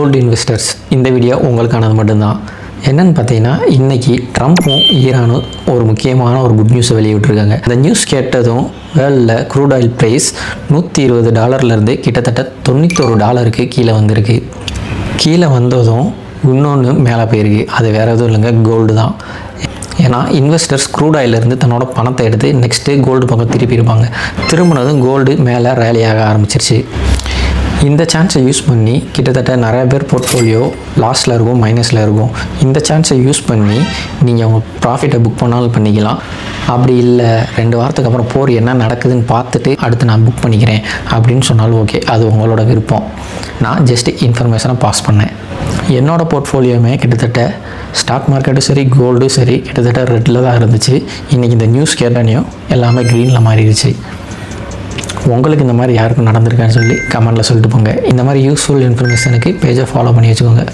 Gold investors, இந்த video உங்களுக்கானது மட்டும்தான். என்னென்னு பார்த்தீங்கன்னா, இன்றைக்கி ட்ரம்ப்பும் ஈரானும் ஒரு முக்கியமான ஒரு குட் நியூஸை வெளியிட்டிருக்காங்க. அந்த நியூஸ் கேட்டதும் வேர்ல்டில் க்ரூட் ஆயில் ப்ரைஸ் $120 கிட்டத்தட்ட $91 கீழே வந்திருக்கு. கீழே வந்ததும் இன்னொன்று மேலே போயிருக்கு. அது வேறு எதுவும் இல்லைங்க, கோல்டு தான். ஏன்னா இன்வெஸ்டர்ஸ் க்ரூட் ஆயிலிருந்து தன்னோட பணத்தை எடுத்து நெக்ஸ்ட்டு கோல்டு பக்கம் திருப்பியிருப்பாங்க. திரும்பினதும் கோல்டு மேலே ரேலியாக ஆரம்பிச்சிருச்சு. இந்த சான்ஸை யூஸ் பண்ணி கிட்டத்தட்ட நிறைய பேர் போர்ட்ஃபோலியோ லாஸில் இருக்கும், மைனஸில் இருக்கும். இந்த சான்ஸை யூஸ் பண்ணி நீங்கள் உங்கள் ப்ராஃபிட்டை புக் பண்ணாலும் பண்ணிக்கலாம். அப்படி இல்லை 2 வாரத்துக்கு அப்புறம் போர் என்ன நடக்குதுன்னு பார்த்துட்டு அடுத்து நான் புக் பண்ணிக்கிறேன் அப்படின்னு சொன்னாலும் ஓகே, அது உங்களோட விருப்பம். நான் ஜஸ்ட் இன்ஃபர்மேஷனை பாஸ் பண்ணேன். என்னோடய போர்ட்ஃபோலியோவுமே கிட்டத்தட்ட ஸ்டாக் மார்க்கெட்டும் சரி, கோல்டும் சரி, கிட்டத்தட்ட ரெட்டில் தான் இருந்துச்சு. இன்றைக்கி இந்த நியூஸ் கேட்டனையும் எல்லாமே க்ரீனில் மாறிடுச்சு. உங்களுக்கு இந்த மாதிரி யாருக்கும் நடந்திருக்கான்னு சொல்லி கமெண்ட்டில் சொல்லிட்டு போங்க. இந்த மாதிரி யூஸ்ஃபுல் இன்ஃபர்மேஷனுக்கு பேஜை ஃபாலோ பண்ணி வச்சுக்கோங்க.